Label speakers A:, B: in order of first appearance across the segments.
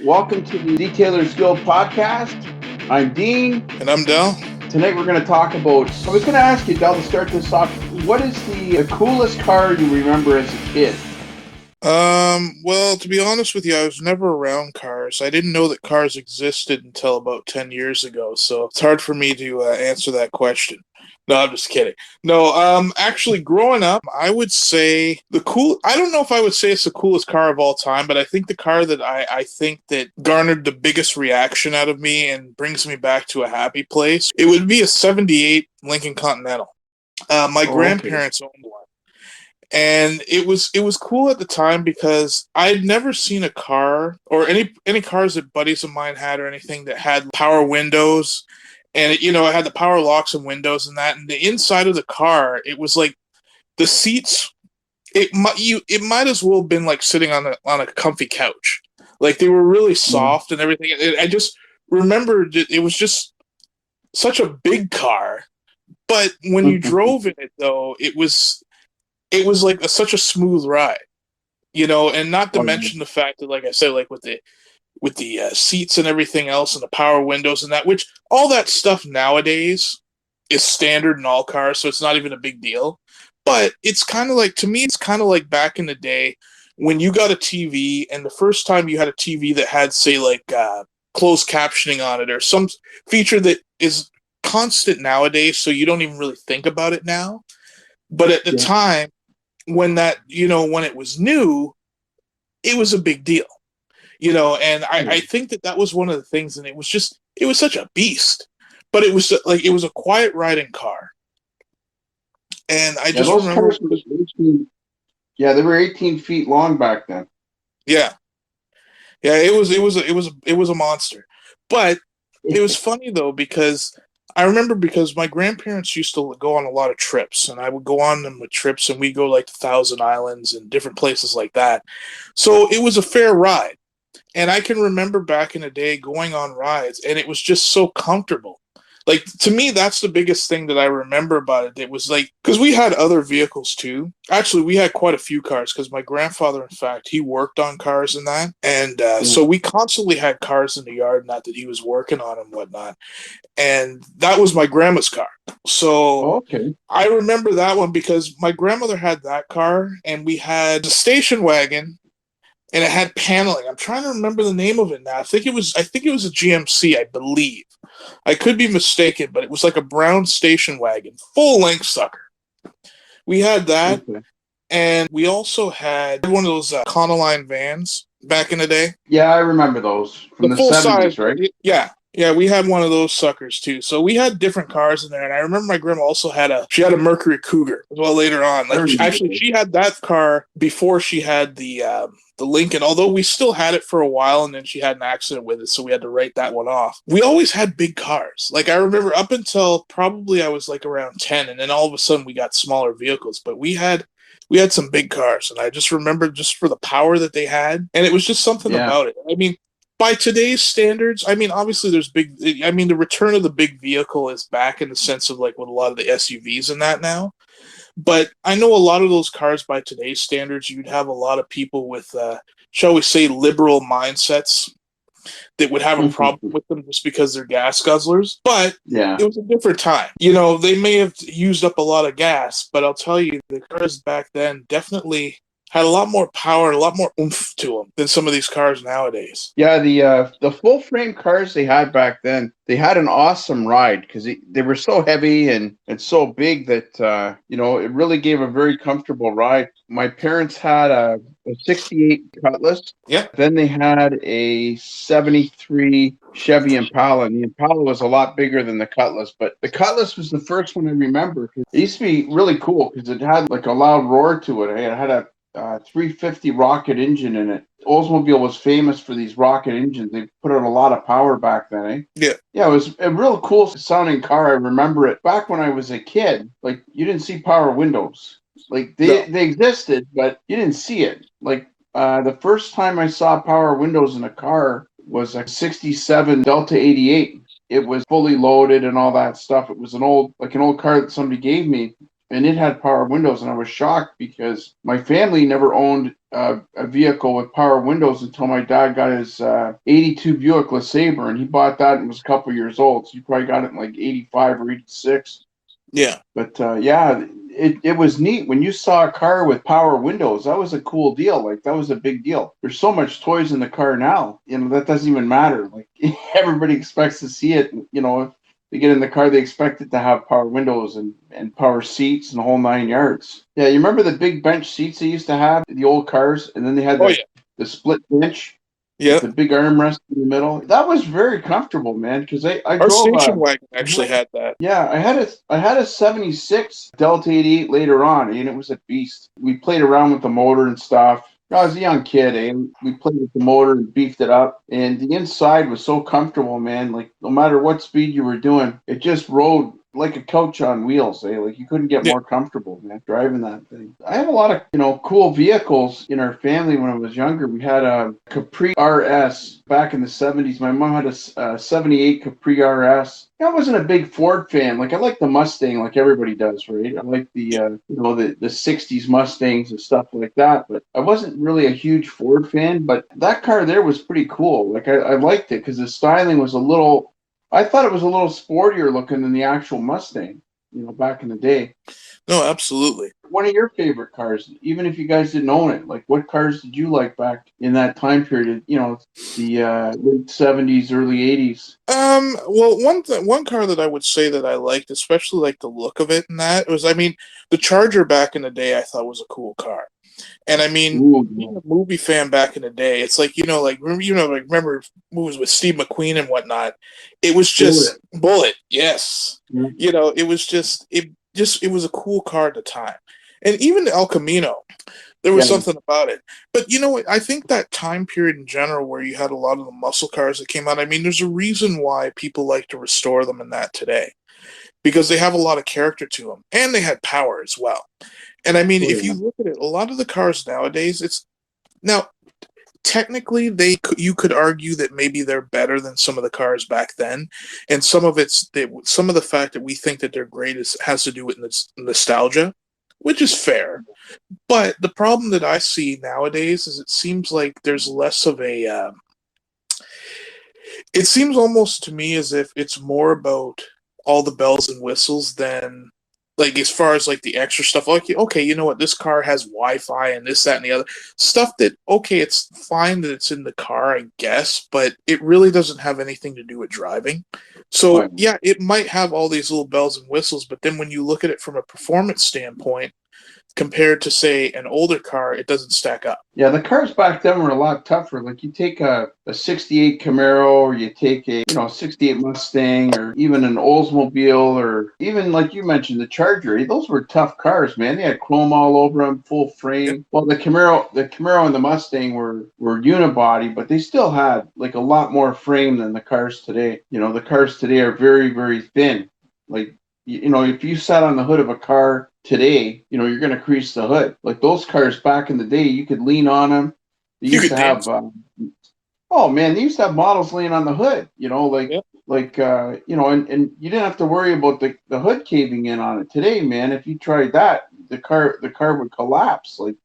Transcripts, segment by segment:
A: Welcome to the Detailers Guild podcast. I'm Dean.
B: And I'm Dell.
A: Tonight we're going to talk about, I was going to ask you, Dell, to start this off, what is the coolest car you remember as a kid?
B: Well, to be honest with you, I was never around cars. I didn't know that cars existed until about 10 years ago, so it's hard for me to answer that question. No, I'm just kidding. No, actually, growing up, I would say I don't know if I would say it's the coolest car of all time, but I think the car that I think that garnered the biggest reaction out of me and brings me back to a happy place, it would be a 78 Lincoln Continental. My grandparents owned one. And it was cool at the time because I'd never seen a car or any cars that buddies of mine had or anything that had power windows, and it had the power locks and windows and that. And the inside of the car, it was like the seats. It might as well have been like sitting on a comfy couch. Like they were really soft and everything. I just remembered it was just such a big car, but when you drove in it, though, it was like such a smooth ride, and not to mention the fact that, like I said, like with the seats and everything else and the power windows and that, which all that stuff nowadays is standard in all cars, so it's not even a big deal. But it's kind of like, to me, it's kind of like back in the day when you got a TV and the first time you had a TV that had, say, like closed captioning on it or some feature that is constant nowadays, so you don't even really think about it now. But at the time, when when it was new, it was a big deal, and I think that was one of the things, and it was such a beast, but it was like, it was a quiet riding car. And I just remember,
A: cars were 18, they were 18 feet long back then.
B: Yeah, it was a monster. But it was funny though, because I remember, because my grandparents used to go on a lot of trips, and I would go on them with trips, and we'd go like to Thousand Islands and different places like that. So it was a fair ride. And I can remember back in the day going on rides, and it was just so comfortable. Like, to me, that's the biggest thing that I remember about it. It was like, because we had other vehicles too. Actually, we had quite a few cars, because my grandfather, in fact, he worked on cars and that. And so we constantly had cars in the yard, not that he was working on and whatnot. And that was my grandma's car. So I remember that one because my grandmother had that car, and we had a station wagon, and it had paneling. I'm trying to remember the name of it now. I think it was a GMC, I believe. I could be mistaken, but it was like a brown station wagon, full length sucker. We had that, and we also had one of those Econoline vans back in the day.
A: Yeah, I remember those from the
B: full
A: 70s,
B: size,
A: right?
B: Yeah, we had one of those suckers too. So we had different cars in there, and I remember my grandma also had a Mercury Cougar as well later on. Like, she had that car before she had the Lincoln, although we still had it for a while, and then she had an accident with it, so we had to write that one off. We always had big cars. Like, I remember up until probably I was like around 10, and then all of a sudden we got smaller vehicles, but we had some big cars, and I just remember, just for the power that they had, and it was just something about it. I mean, by today's standards, I mean, obviously the return of the big vehicle is back, in the sense of like with a lot of the SUVs and that now. But I know a lot of those cars, by today's standards, you'd have a lot of people with, shall we say, liberal mindsets that would have a problem with them just because they're gas guzzlers. But it was a different time. They may have used up a lot of gas, but I'll tell you, the cars back then definitely had a lot more power, a lot more oomph to them than some of these cars nowadays.
A: Yeah, the full frame cars they had back then, they had an awesome ride because they were so heavy and so big that it really gave a very comfortable ride. My parents had a 68 Cutlass.
B: Yeah.
A: Then they had a 73 Chevy Impala, and the Impala was a lot bigger than the Cutlass, but the Cutlass was the first one I remember. It used to be really cool because it had like a loud roar to it. It had a 350 rocket engine in it. Oldsmobile was famous for these rocket engines. They put out a lot of power back then,
B: Yeah.
A: Yeah, it was a real cool sounding car. I remember it. Back when I was a kid, like, you didn't see power windows. Like, they existed, but you didn't see it. Like, the first time I saw power windows in a car was a 67 Delta 88. It was fully loaded and all that stuff. It was an old car that somebody gave me and it had power windows, and I was shocked because my family never owned a vehicle with power windows until my dad got his 82 Buick LeSabre, and he bought that and was a couple years old, so he probably got it in like 85 or 86.
B: Yeah.
A: But yeah, it was neat when you saw a car with power windows. That was a cool deal. Like that was a big deal. There's so much toys in the car now, that doesn't even matter. Like everybody expects to see it. If they get in the car, they expect it to have power windows and power seats and the whole 9 yards. Yeah, you remember the big bench seats they used to have in the old cars, and then they had
B: Oh yeah.
A: the split bench with
B: Yeah.
A: the big armrest in the middle. That was very comfortable, man. Because I
B: Our
A: drove
B: station wagon actually had that.
A: yeah, I had a '76 Delta 88 later on, and it was a beast. We played around with the motor and stuff. I was a young kid, we played with the motor and beefed it up, and the inside was so comfortable, man. Like no matter what speed you were doing, it just rode like a coach on wheels. Like you couldn't get
B: Yeah.
A: more comfortable, man, driving that thing. I have a lot of cool vehicles in our family. When I was younger, we had a Capri RS back in the '70s. My mom had a '78 Capri RS. I wasn't a big Ford fan. Like I like the Mustang, like everybody does, right? I like the '60s Mustangs and stuff like that. But I wasn't really a huge Ford fan. But that car there was pretty cool. Like I liked it because the styling was a little. I thought it was a little sportier looking than the actual Mustang. Back in the day.
B: No, absolutely.
A: One of your favorite cars, even if you guys didn't own it, like what cars did you like back in that time period? The late '70s, early '80s.
B: Well, one car that I would say that I liked, especially like the look of it, and that was, I mean, the Charger back in the day, I thought was a cool car. And I mean,
A: Ooh,
B: being a movie fan back in the day, it's like remember movies with Steve McQueen and whatnot. It was just Bullet, yes.
A: yeah,
B: It was it was a cool car at the time, and even the El Camino, there was
A: yeah,
B: something about it. But what? I think that time period in general, where you had a lot of the muscle cars that came out. I mean, there's a reason why people like to restore them in that today, because they have a lot of character to them, and they had power as well. And I mean,
A: oh,
B: if
A: yeah.
B: you look at it, a lot of the cars nowadays, it's now technically you could argue that maybe they're better than some of the cars back then, and some of the fact that we think that they're great has to do with nostalgia, which is fair. But the problem that I see nowadays is it seems like there's less of a. It seems almost to me as if it's more about all the bells and whistles than like as far as like the extra stuff. Like, okay, you know what? This car has Wi-Fi and this, that, and the other stuff. That okay, it's fine that it's in the car, I guess, but it really doesn't have anything to do with driving.
A: Oh,
B: So
A: yeah.
B: yeah, it might have all these little bells and whistles, but then when you look at it from a performance standpoint, compared to say an older car, it doesn't stack up.
A: Yeah, the cars back then were a lot tougher. Like you take a '68 Camaro, or you take a '68 Mustang, or even an Oldsmobile, or even like you mentioned the Charger. Those were tough cars, man. They had chrome all over them, full
B: Yeah.
A: frame. Well, the Camaro and the Mustang were unibody, but they still had like a lot more frame than the cars today. The cars today are very, very thin. Like if you sat on the hood of a car today, you're going to crease the hood. Like those cars back in the day, you could lean on them. They
B: You
A: used
B: could
A: to have,
B: dance.
A: oh man, they used to have models laying on the hood.
B: Yeah.
A: And you didn't have to worry about the hood caving in on it. Today, man, if you tried that, the car would collapse. Like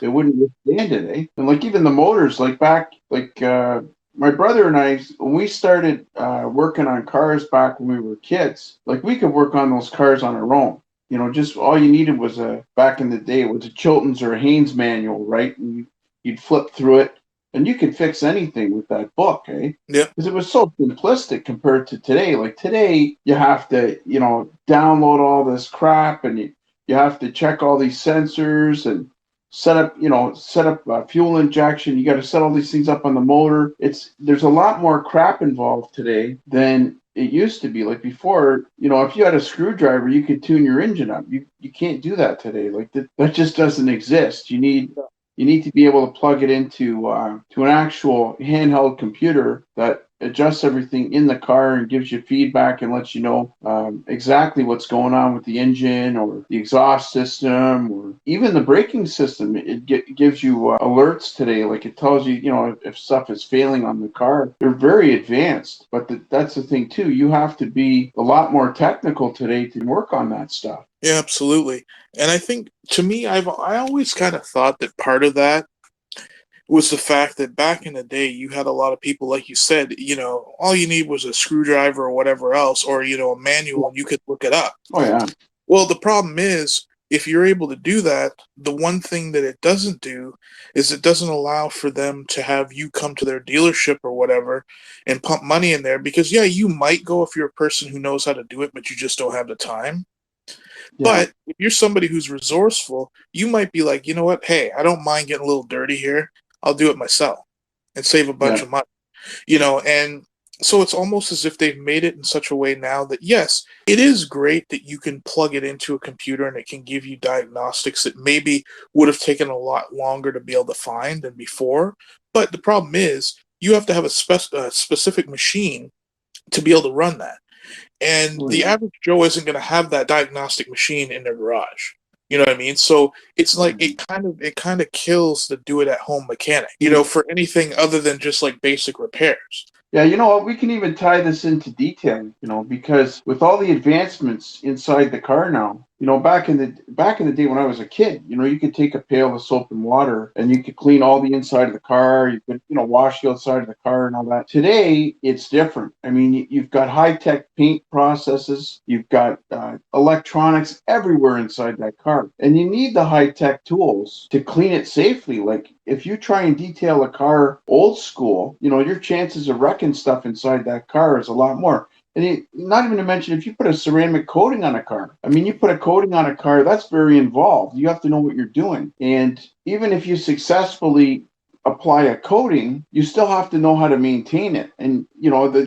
A: it wouldn't withstand it, eh? And like even the motors, like back, like my brother and I, when we started working on cars back when we were kids, like we could work on those cars on our own. Just all you needed was back in the day, it was a Chilton's or a Haynes manual, right? And you'd flip through it, and you could fix anything with that book, eh?
B: Yeah.
A: Because it was so simplistic compared to today. Like today, you have to, download all this crap, and you have to check all these sensors and set up fuel injection. You got to set all these things up on the motor. There's a lot more crap involved today than it used to be. Like before, if you had a screwdriver, you could tune your engine up. You can't do that today. Like that just doesn't exist. You need to be able to plug it into to an actual handheld computer that adjusts everything in the car and gives you feedback and lets you know exactly what's going on with the engine or the exhaust system or even the braking system. It gives you alerts today, like it tells you, if stuff is failing on the car. They're very advanced, but that's the thing too. You have to be a lot more technical today to work on that stuff.
B: Yeah, absolutely. And I think to me, I always kind of thought that part of that was the fact that back in the day, you had a lot of people, like you said, all you need was a screwdriver or whatever else, or, a manual, and you could look it up.
A: Oh yeah.
B: Well, the problem is, if you're able to do that, the one thing that it doesn't do is it doesn't allow for them to have you come to their dealership or whatever and pump money in there because, yeah, you might go if you're a person who knows how to do it, but you just don't have the time.
A: Yeah.
B: But if you're somebody who's resourceful, you might be like, you know what? Hey, I don't mind getting a little dirty here. I'll do it myself and save a bunch
A: Yeah.
B: of money, and so it's almost as if they've made it in such a way now that, yes, it is great that you can plug it into a computer and it can give you diagnostics that maybe would have taken a lot longer to be able to find than before. But the problem is you have to have a specific machine to be able to run that. And
A: Oh,
B: the
A: yeah.
B: average Joe isn't going to have that diagnostic machine in their garage. You know what I mean? So it's like it kind of kills the do it at home mechanic, for anything other than just like basic repairs.
A: Yeah, you know what? We can even tie this into detailing, because with all the advancements inside the car now, back in the day when I was a kid, you could take a pail of soap and water and you could clean all the inside of the car. You could, wash the outside of the car and all that. Today, it's different. I mean, you've got high-tech paint processes, you've got electronics everywhere inside that car, and you need the high-tech tools to clean it safely. Like if you try and detail a car old school, your chances of wrecking stuff inside that car is a lot more. And not even to mention, if you put a ceramic coating on a car, I mean, you put a coating on a car, that's very involved. You have to know what you're doing. And even if you successfully apply a coating, you still have to know how to maintain it. And,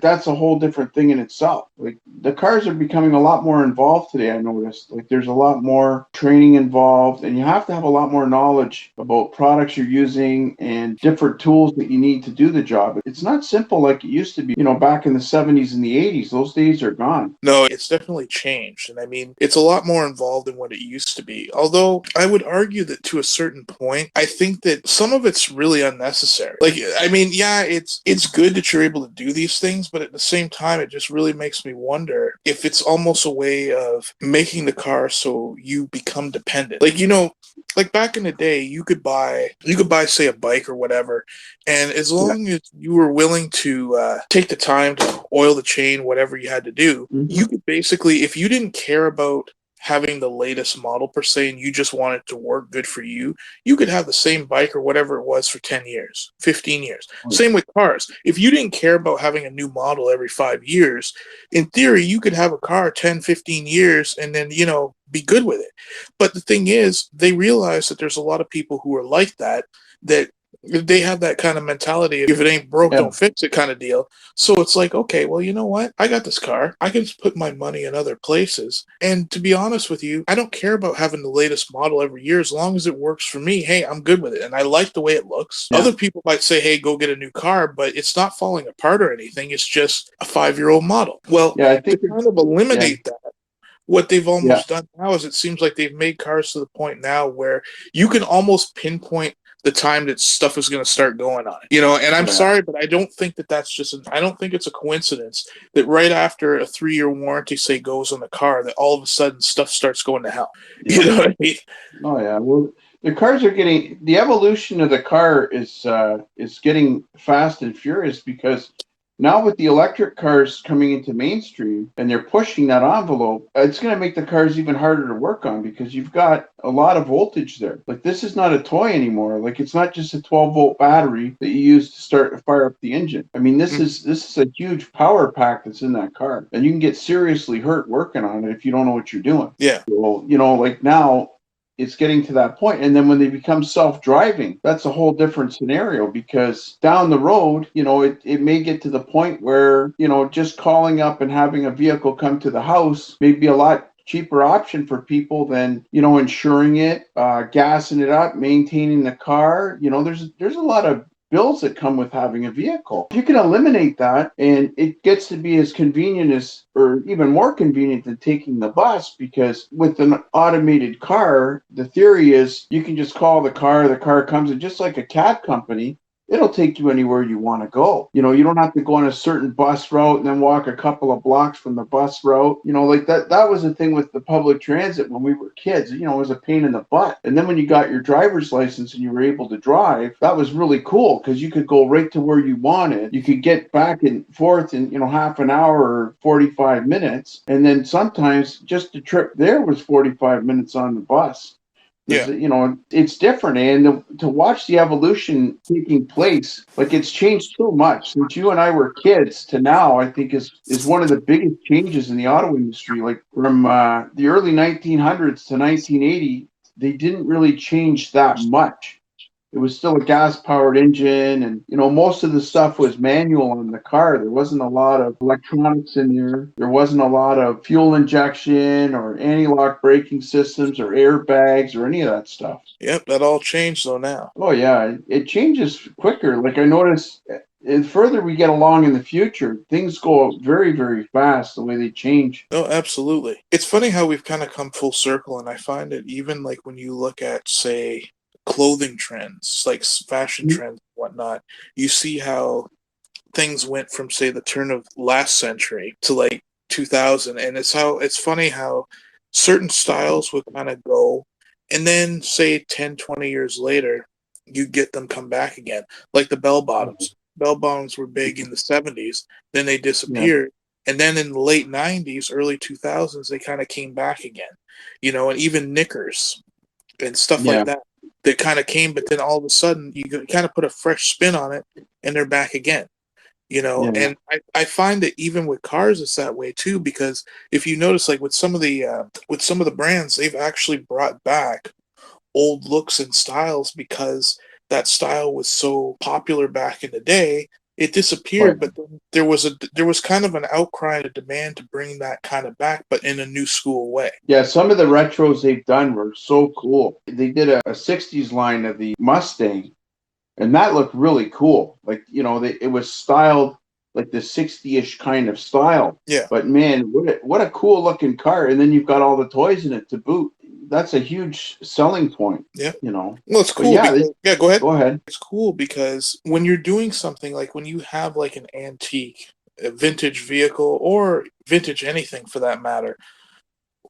A: that's a whole different thing in itself. Like the cars are becoming a lot more involved today, I noticed. Like there's a lot more training involved, and you have to have a lot more knowledge about products you're using and different tools that you need to do the job. It's not simple like it used to be, back in the 70s and the 80s. Those days are gone.
B: No, it's definitely changed. And I mean, it's a lot more involved than what it used to be. Although I would argue that to a certain point, I think that some of it's really unnecessary. Like, I mean, yeah, it's good that you're able to do these things, but at the same time, it just really makes me wonder if it's almost a way of making the car so you become dependent. Like back in the day, you could buy say a bike or whatever, and as
A: Yeah.
B: long as you were willing to take the time to oil the chain, whatever you had to do,
A: Hmm.
B: you could basically, if you didn't care about having the latest model per se and you just wanted to work good for you could have the same bike or whatever it was for 10 years, 15 years. Same with cars. If you didn't care about having a new model every 5 years, in theory, you could have a car 10, 15 years and then, be good with it. But the thing is, they realize that there's a lot of people who are like that they have that kind of mentality, if it ain't broke,
A: Yeah.
B: don't fix it kind of deal. So it's like, okay, well, you know what? I got this car. I can just put my money in other places. And to be honest with you, I don't care about having the latest model every year as long as it works for me. Hey, I'm good with it. And I like the way it looks.
A: Yeah.
B: Other people might say, hey, go get a new car, but it's not falling apart or anything. It's just a 5-year-old model. Well,
A: Yeah. I
B: to
A: think
B: kind of
A: yeah.
B: eliminate that, what they've
A: Yeah.
B: almost done now is it seems like they've made cars to the point now where you can almost pinpoint the time that stuff is going to start going on it. And I'm
A: Yeah.
B: sorry, but I don't think that I don't think it's a coincidence that right after a 3-year warranty, say, goes on the car, that all of a sudden stuff starts going to hell.
A: Yeah.
B: You know what I mean?
A: Oh yeah. Well, the evolution of the car is getting fast and furious because now with the electric cars coming into mainstream and they're pushing that envelope, it's going to make the cars even harder to work on because you've got a lot of voltage there. Like this is not a toy anymore. Like it's not just a 12-volt battery that you use to fire up the engine. I mean, this is a huge power pack that's in that car, and you can get seriously hurt working on it if you don't know what you're doing.
B: Yeah.
A: Well, like now it's getting to that point. And then when they become self-driving, that's a whole different scenario because down the road, it may get to the point where, just calling up and having a vehicle come to the house may be a lot cheaper option for people than, insuring it, gassing it up, maintaining the car. There's a lot of bills that come with having a vehicle. You can eliminate that, and it gets to be as convenient as, or even more convenient than taking the bus, because with an automated car, the theory is you can just call the car comes, and just like a cab company, it'll take you anywhere you want to go. You don't have to go on a certain bus route and then walk a couple of blocks from the bus route. Like that was the thing with the public transit when we were kids. It was a pain in the butt. And then when you got your driver's license and you were able to drive, that was really cool because you could go right to where you wanted. You could get back and forth in, half an hour or 45 minutes. And then sometimes just the trip there was 45 minutes on the bus.
B: Yeah.
A: It's different, and to watch the evolution taking place, like it's changed so much since you and I were kids to now. I think is one of the biggest changes in the auto industry. Like from the early 1900s to 1980, they didn't really change that much. It was still a gas-powered engine, and most of the stuff was manual in the car. There wasn't a lot of electronics in there. There wasn't a lot of fuel injection or anti-lock braking systems or airbags or any of that stuff.
B: Yep, that all changed though now.
A: Oh yeah, it changes quicker. Like I noticed, the further we get along in the future, things go very, very fast the way they change.
B: Oh, absolutely. It's funny how we've kind of come full circle, and I find it even like when you look at, say, clothing trends, like fashion trends and whatnot, you see how things went from, say, the turn of last century to like 2000, and it's funny how certain styles would kind of go, and then say 10, 20 years later, you get them come back again, like the bell bottoms. Bell bottoms were big in the 70s, then they disappeared. And then in the late 90s, early 2000s, they kind of came back again, and even knickers and stuff like that. They kind of came, but then all of a sudden, you kind of put a fresh spin on it, and they're back again. And I find that even with cars, it's that way too, because if you notice, like with some of the brands, they've actually brought back old looks and styles because that style was so popular back in the day. It disappeared, but then there was kind of an outcry and a demand to bring that kind of back, but in a new school way.
A: Yeah, some of the retros they've done were so cool. They did a 60s line of the Mustang, and that looked really cool. Like, it was styled like the 60-ish kind of style.
B: Yeah.
A: But man, what a cool looking car. And then you've got all the toys in it to boot. That's a huge selling point.
B: Yeah.
A: Well,
B: it's cool. Go ahead.
A: Go ahead.
B: It's cool because when you're doing something like when you have like an antique, a vintage vehicle, or vintage anything for that matter,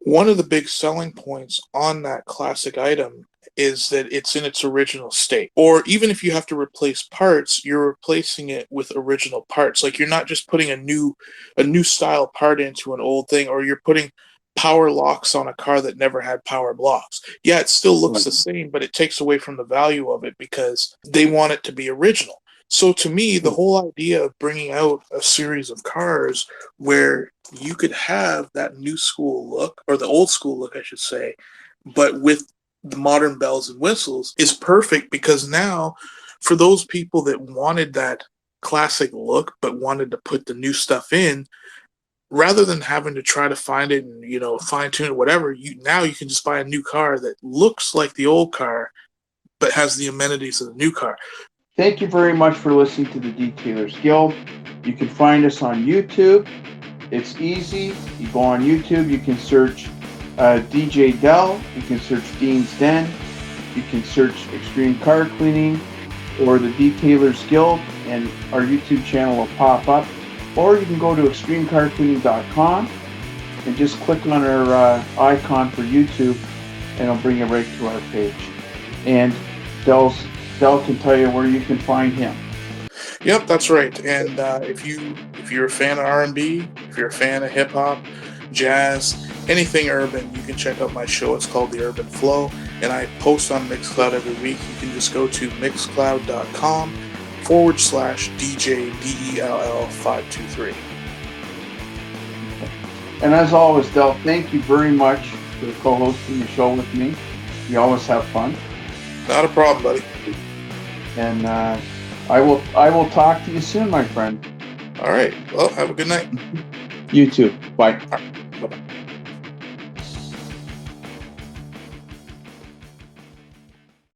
B: one of the big selling points on that classic item is that it's in its original state. Or even if you have to replace parts, you're replacing it with original parts. Like you're not just putting a new style part into an old thing, or you're putting power locks on a car that never had power blocks. Yeah, it still looks the same, but it takes away from the value of it because they want it to be original. So to me, the whole idea of bringing out a series of cars where you could have that new school look, or the old school look, I should say, but with the modern bells and whistles is perfect, because now for those people that wanted that classic look but wanted to put the new stuff in, rather than having to try to find it and fine tune it, whatever, you can just buy a new car that looks like the old car but has the amenities of the new car.
A: Thank you very much for listening to the Detailers Guild. You can find us on YouTube. It's easy. You go on YouTube, you can search DJ Dell, you can search Dean's Den, you can search Extreme Car Cleaning or the Detailers Guild, and our YouTube channel will pop up. Or you can go to extremecarcleaning.com and just click on our icon for YouTube, and it'll bring you right to our page. And Dell can tell you where you can find him.
B: Yep, that's right. And if you're a fan of R&B, if you're a fan of hip hop, jazz, anything urban, you can check out my show. It's called The Urban Flow, and I post on Mixcloud every week. You can just go to mixcloud.com/DJ DELL523.
A: And as always, Dell, thank you very much for co-hosting the show with me. You always have fun.
B: Not a problem, buddy.
A: And I will talk to you soon, my friend.
B: All right. Well, have a good night.
A: You too. Bye.
B: All right.